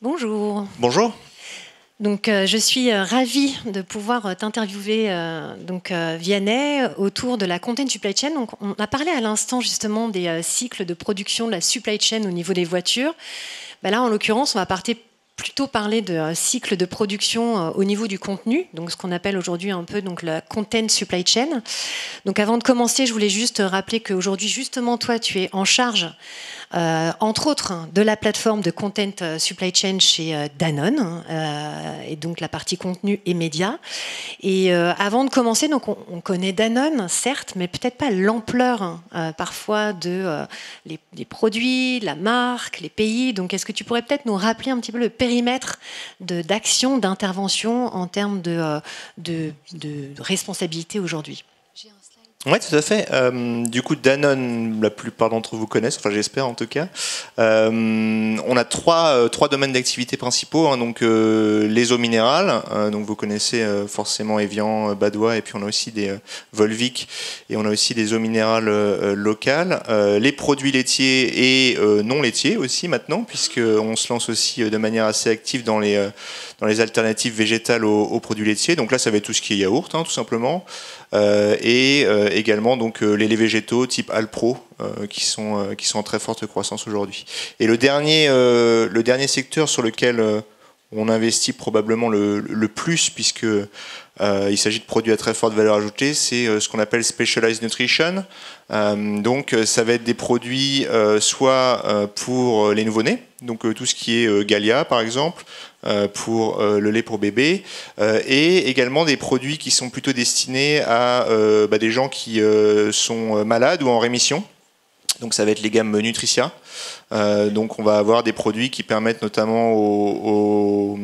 Bonjour. Bonjour. Donc, je suis ravie de pouvoir t'interviewer, Vianney, autour de la content supply chain. Donc, on a parlé à l'instant justement des cycles de production de la supply chain au niveau des voitures. Ben là, en l'occurrence, on va plutôt parler de cycle de production au niveau du contenu, donc ce qu'on appelle aujourd'hui un peu donc la content supply chain. Donc, avant de commencer, je voulais juste rappeler qu'aujourd'hui, justement, toi, tu es en charge entre autres de la plateforme de content supply chain chez Danone, et donc la partie contenu et médias. Et avant de commencer, donc on connaît Danone, certes, mais peut-être pas l'ampleur parfois de les produits, la marque, les pays. Donc est-ce que tu pourrais peut-être nous rappeler un petit peu le périmètre d'action, d'intervention en termes de responsabilité aujourd'hui ? Oui, tout à fait. Du coup, Danone, la plupart d'entre vous connaissent, enfin j'espère en tout cas. On a trois domaines d'activité principaux. Hein, donc les eaux minérales, donc vous connaissez forcément Evian, Badois, et puis on a aussi des Volvic, et on a aussi des eaux minérales locales. Les produits laitiers et non laitiers aussi maintenant, puisqu'on se lance aussi de manière assez active dans les alternatives végétales aux produits laitiers. Donc là, ça va être tout ce qui est yaourt, hein, tout simplement. Et également donc les laits végétaux type Alpro qui sont en très forte croissance aujourd'hui. Et le dernier secteur sur lequel on investit probablement le plus, puisque il s'agit de produits à très forte valeur ajoutée, c'est ce qu'on appelle Specialized Nutrition. Donc ça va être des produits soit pour les nouveau-nés, donc tout ce qui est Gallia par exemple, pour le lait pour bébé, et également des produits qui sont plutôt destinés à des gens qui sont malades ou en rémission. Donc ça va être les gammes Nutricia. Donc on va avoir des produits qui permettent notamment aux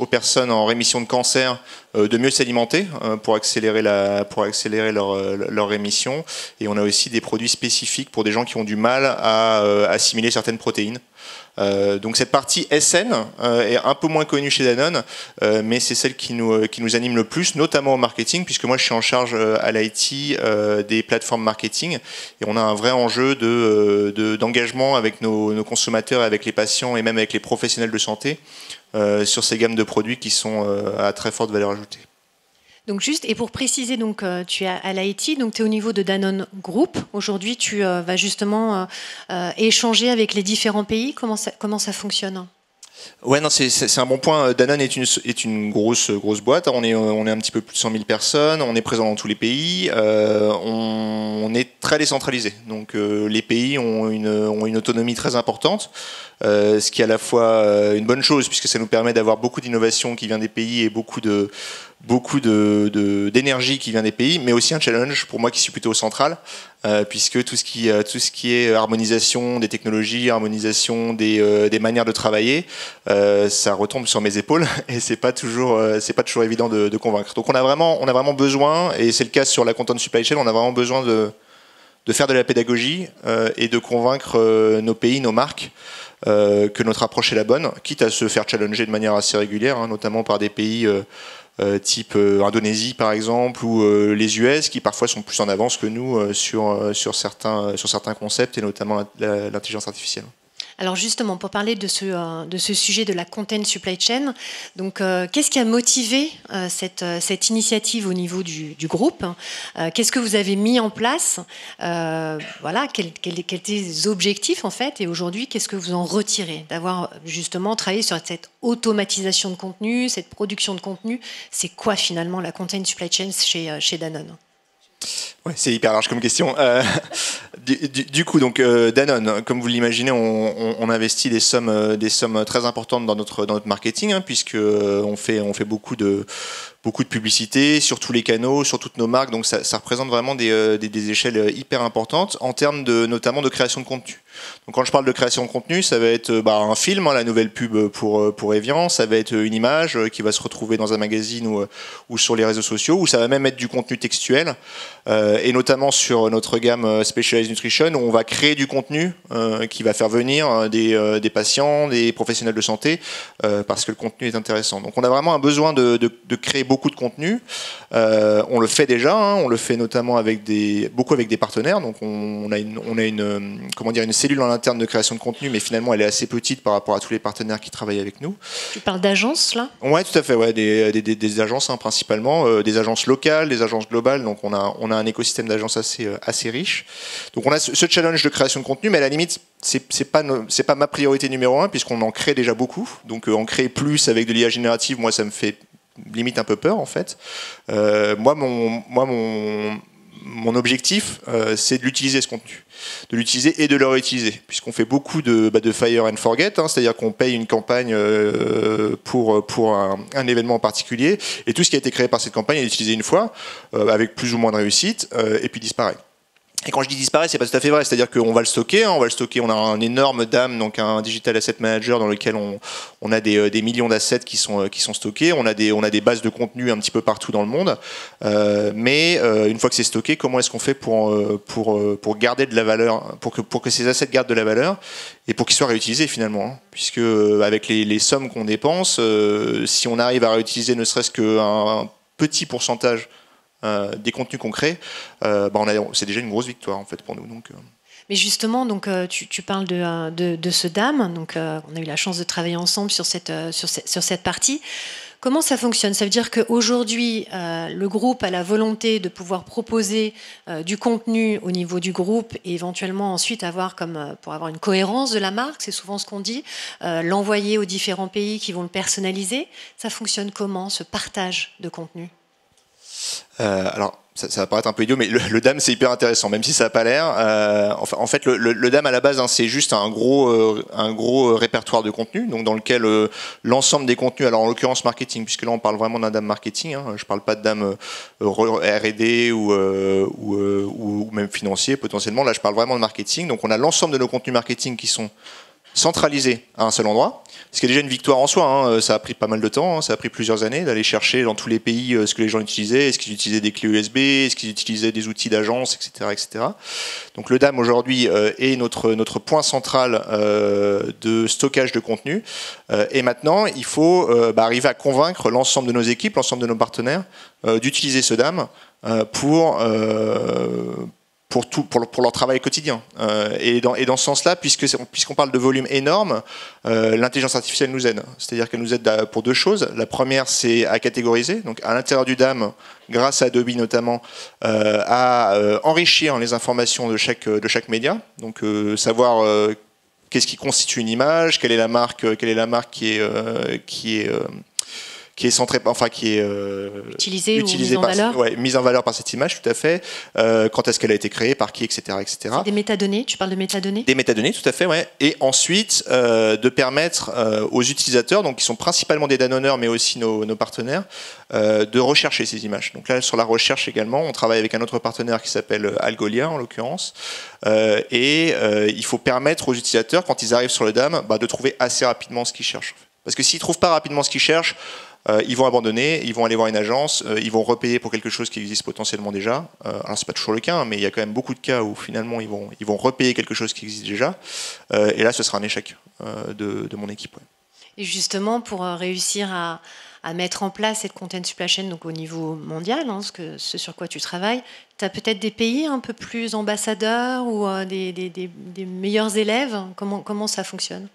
personnes en rémission de cancer de mieux s'alimenter pour accélérer leur rémission. Et on a aussi des produits spécifiques pour des gens qui ont du mal à assimiler certaines protéines. Donc cette partie SN est un peu moins connue chez Danone, mais c'est celle qui nous anime le plus, notamment au marketing, puisque moi je suis en charge à l'IT des plateformes marketing, et on a un vrai enjeu d'engagement avec nos consommateurs, avec les patients et même avec les professionnels de santé sur ces gammes de produits qui sont à très forte valeur ajoutée. Donc juste, et pour préciser, donc, tu es à l'IT, donc tu es au niveau de Danone Group. Aujourd'hui, tu vas justement échanger avec les différents pays. Comment ça fonctionne ? Ouais, non, c'est un bon point. Danone est une grosse boîte. On est un petit peu plus de 100 000 personnes. On est présent dans tous les pays. On est très décentralisé. Donc les pays ont une autonomie très importante. Ce qui est à la fois une bonne chose, puisque ça nous permet d'avoir beaucoup d'innovation qui vient des pays et beaucoup d'énergie qui vient des pays, mais aussi un challenge pour moi qui suis plutôt au central, puisque tout ce qui est harmonisation des technologies, harmonisation des manières de travailler, ça retombe sur mes épaules et c'est pas toujours évident de convaincre. Donc on a vraiment besoin, et c'est le cas sur la content supply chain, on a vraiment besoin de faire de la pédagogie et de convaincre nos pays, nos marques, que notre approche est la bonne, quitte à se faire challenger de manière assez régulière, hein, notamment par des pays type Indonésie par exemple, ou les US, qui parfois sont plus en avance que nous sur certains concepts, et notamment l'intelligence artificielle. Alors justement, pour parler de ce sujet de la content supply chain, donc qu'est-ce qui a motivé cette initiative au niveau du groupe ? Qu'est-ce que vous avez mis en place ? Voilà, quels étaient les objectifs en fait ? Et aujourd'hui, qu'est-ce que vous en retirez d'avoir justement travaillé sur cette automatisation de contenu, cette production de contenu ? C'est quoi finalement la content supply chain chez Danone ? Ouais, c'est hyper large comme question. Du coup, donc Danone, comme vous l'imaginez, on investit des sommes très importantes dans notre marketing, hein, puisque on fait beaucoup de publicité sur tous les canaux, sur toutes nos marques. Donc ça représente vraiment des échelles hyper importantes en termes notamment de création de contenu. Donc quand je parle de création de contenu, ça va être un film, hein, la nouvelle pub pour Evian, ça va être une image qui va se retrouver dans un magazine ou sur les réseaux sociaux, ou ça va même être du contenu textuel et notamment sur notre gamme Specialized Nutrition, où on va créer du contenu qui va faire venir des patients, des professionnels de santé, parce que le contenu est intéressant. Donc on a vraiment un besoin de créer beaucoup de contenu. On le fait déjà, hein, on le fait notamment beaucoup avec des partenaires. Donc on a une cellule en interne de création de contenu, mais finalement elle est assez petite par rapport à tous les partenaires qui travaillent avec nous. Tu parles d'agences là ? Ouais, tout à fait, ouais, des agences hein, principalement, des agences locales, des agences globales. Donc on a un écosystème d'agences assez riche. Donc on a ce challenge de création de contenu, mais à la limite c'est pas ma priorité numéro 1 puisqu'on en crée déjà beaucoup. Donc en créer plus avec de l'IA générative, moi ça me fait limite un peu peur en fait. Mon objectif, c'est de l'utiliser ce contenu, de l'utiliser et de le réutiliser, puisqu'on fait beaucoup de fire and forget, hein, c'est-à-dire qu'on paye une campagne pour un événement en particulier, et tout ce qui a été créé par cette campagne est utilisé une fois, avec plus ou moins de réussite, et puis disparaît. Et quand je dis disparaît, c'est pas tout à fait vrai, c'est-à-dire qu'on va le stocker, on a un énorme DAM, donc un Digital Asset Manager dans lequel on a des millions d'assets qui sont stockés, on a des bases de contenu un petit peu partout dans le monde, mais une fois que c'est stocké, comment est-ce qu'on fait pour garder de la valeur, pour que ces assets gardent de la valeur et pour qu'ils soient réutilisés finalement, hein, puisque avec les sommes qu'on dépense, si on arrive à réutiliser ne serait-ce qu'un petit pourcentage des contenus concrets, c'est déjà une grosse victoire en fait pour nous. Donc, Mais justement, donc, tu parles de ce DAM, donc, on a eu la chance de travailler ensemble sur cette partie. Comment ça fonctionne ? Ça veut dire qu'aujourd'hui, le groupe a la volonté de pouvoir proposer du contenu au niveau du groupe et éventuellement ensuite pour avoir une cohérence de la marque, c'est souvent ce qu'on dit, l'envoyer aux différents pays qui vont le personnaliser. Ça fonctionne comment, ce partage de contenu ? Alors, ça va paraître un peu idiot, mais le DAM c'est hyper intéressant, même si ça n'a pas l'air. En fait, le DAM à la base, hein, c'est juste un gros répertoire de contenu, donc dans lequel l'ensemble des contenus, alors en l'occurrence marketing, puisque là on parle vraiment d'un DAM marketing, hein, je ne parle pas de DAM R&D ou même financier potentiellement, là je parle vraiment de marketing, donc on a l'ensemble de nos contenus marketing qui sont centralisés à un seul endroit, ce qui est déjà une victoire en soi, hein. Ça a pris pas mal de temps, hein. Ça a pris plusieurs années d'aller chercher dans tous les pays ce que les gens utilisaient, est-ce qu'ils utilisaient des clés USB, est-ce qu'ils utilisaient des outils d'agence, etc. Donc le DAM aujourd'hui est notre point central de stockage de contenu, et maintenant il faut arriver à convaincre l'ensemble de nos équipes, l'ensemble de nos partenaires d'utiliser ce DAM pour leur travail quotidien. Et dans ce sens-là, puisqu'on parle de volume énorme, l'intelligence artificielle nous aide. C'est-à-dire qu'elle nous aide pour deux choses. La première, c'est à catégoriser. Donc à l'intérieur du DAM, grâce à Adobe notamment, à enrichir les informations de chaque média. Donc savoir qu'est-ce qui constitue une image, quelle est la marque qui est centré, enfin qui est utilisée ou mise en valeur. Ouais, mise en valeur par cette image, tout à fait. Quand est-ce qu'elle a été créée, par qui, etc. C'est des métadonnées, tu parles de métadonnées ? Des métadonnées, tout à fait, ouais. Et ensuite, de permettre aux utilisateurs, donc qui sont principalement des danonneurs, mais aussi nos partenaires, de rechercher ces images. Donc là, sur la recherche également, on travaille avec un autre partenaire qui s'appelle Algolia, en l'occurrence. Il faut permettre aux utilisateurs, quand ils arrivent sur le DAM, de trouver assez rapidement ce qu'ils cherchent. Parce que s'ils ne trouvent pas rapidement ce qu'ils cherchent, ils vont abandonner, ils vont aller voir une agence, ils vont repayer pour quelque chose qui existe potentiellement déjà. Alors c'est pas toujours le cas, hein, mais il y a quand même beaucoup de cas où finalement ils vont repayer quelque chose qui existe déjà. Et là, ce sera un échec de mon équipe. Ouais. Et justement, pour réussir à mettre en place cette content supply chain donc au niveau mondial, hein, ce sur quoi tu travailles, tu as peut-être des pays un peu plus ambassadeurs ou des meilleurs élèves. Comment ça fonctionne ?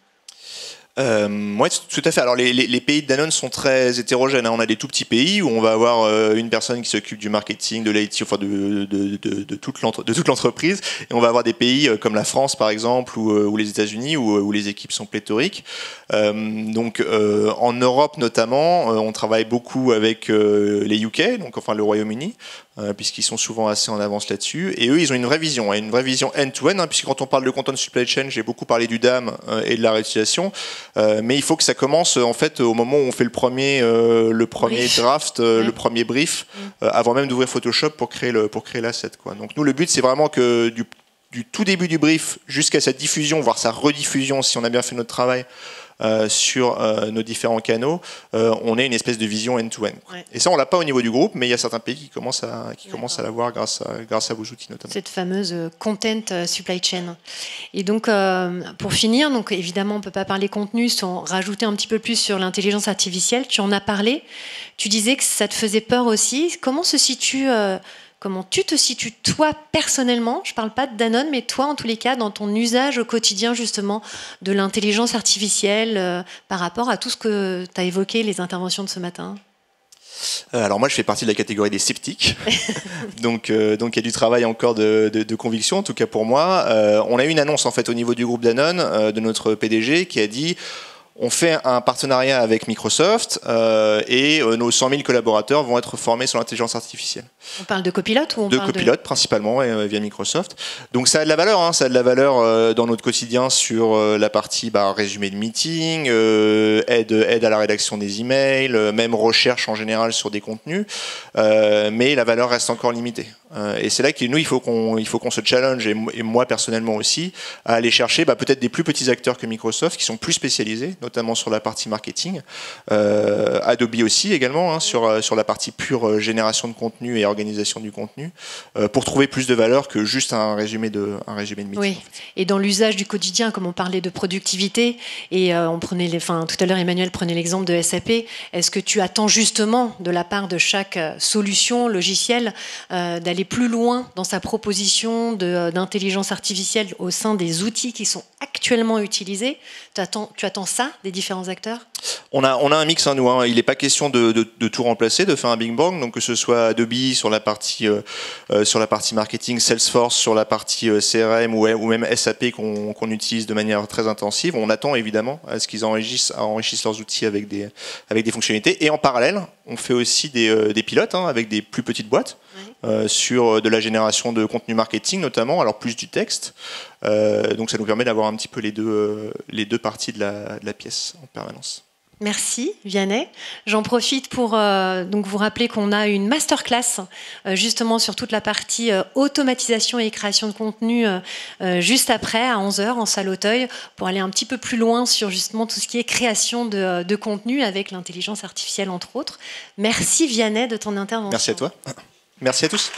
Oui, tout à fait. Alors les pays de Danone sont très hétérogènes, hein. On a des tout petits pays où on va avoir une personne qui s'occupe du marketing, de l'IT, enfin de toute l'entreprise, et on va avoir des pays comme la France par exemple ou les États-Unis où les équipes sont pléthoriques. Donc en Europe notamment, on travaille beaucoup avec les UK, donc enfin le Royaume-Uni, puisqu'ils sont souvent assez en avance là-dessus. Et eux, ils ont une vraie vision end-to-end, hein, puisque quand on parle de content supply chain, j'ai beaucoup parlé du DAM et de la réutilisation, mais il faut que ça commence en fait au moment où on fait le premier draft, le premier brief, avant même d'ouvrir Photoshop pour créer l'asset, quoi. Donc nous, le but, c'est vraiment que du tout début du brief jusqu'à sa diffusion, voire sa rediffusion, si on a bien fait notre travail, sur nos différents canaux, on ait une espèce de vision end-to-end. Ouais. Et ça, on l'a pas au niveau du groupe, mais il y a certains pays qui commencent à l'avoir grâce à vos outils notamment. Cette fameuse content supply chain. Et donc, pour finir, donc évidemment, on ne peut pas parler contenu sans rajouter un petit peu plus sur l'intelligence artificielle. Tu en as parlé. Tu disais que ça te faisait peur aussi. Comment tu te situes, toi, personnellement, je ne parle pas de Danone, mais toi, en tous les cas, dans ton usage au quotidien, justement, de l'intelligence artificielle par rapport à tout ce que tu as évoqué, les interventions de ce matin? Alors moi, je fais partie de la catégorie des sceptiques. donc il y a du travail encore de conviction, en tout cas pour moi. On a eu une annonce, en fait, au niveau du groupe Danone, de notre PDG, qui a dit... On fait un partenariat avec Microsoft et nos 100 000 collaborateurs vont être formés sur l'intelligence artificielle. On parle de copilote ou on parle copilote principalement via Microsoft. Donc ça a de la valeur, hein, ça a de la valeur dans notre quotidien sur la partie résumé de meeting, aide à la rédaction des emails, même recherche en général sur des contenus, mais la valeur reste encore limitée. Et c'est là que nous, il faut qu'on se challenge, et moi personnellement aussi, à aller chercher peut-être des plus petits acteurs que Microsoft qui sont plus spécialisés, notamment sur la partie marketing, Adobe aussi également, hein, sur la partie pure génération de contenu et organisation du contenu, pour trouver plus de valeur que juste un résumé de meeting. Oui, et dans l'usage du quotidien, comme on parlait de productivité, et tout à l'heure Emmanuel prenait l'exemple de SAP, est-ce que tu attends justement de la part de chaque solution logicielle d'aller plus loin dans sa proposition d'intelligence artificielle au sein des outils qui sont actuellement utilisés? Tu attends ça des différents acteurs? On a un mix, hein, nous. Hein. Il n'est pas question de tout remplacer, de faire un Big Bang. Donc que ce soit Adobe sur la partie marketing, Salesforce sur la partie CRM ou même SAP qu'on utilise de manière très intensive. On attend évidemment à ce qu'ils enrichissent leurs outils avec des fonctionnalités. Et en parallèle, on fait aussi des pilotes avec des plus petites boîtes. Sur de la génération de contenu marketing notamment, alors plus du texte. Donc ça nous permet d'avoir un petit peu les deux parties de la pièce en permanence. Merci Vianney. J'en profite pour donc vous rappeler qu'on a une masterclass justement sur toute la partie automatisation et création de contenu juste après à 11h en salle Auteuil pour aller un petit peu plus loin sur justement tout ce qui est création de contenu avec l'intelligence artificielle entre autres. Merci Vianney de ton intervention. Merci à toi. Merci à tous.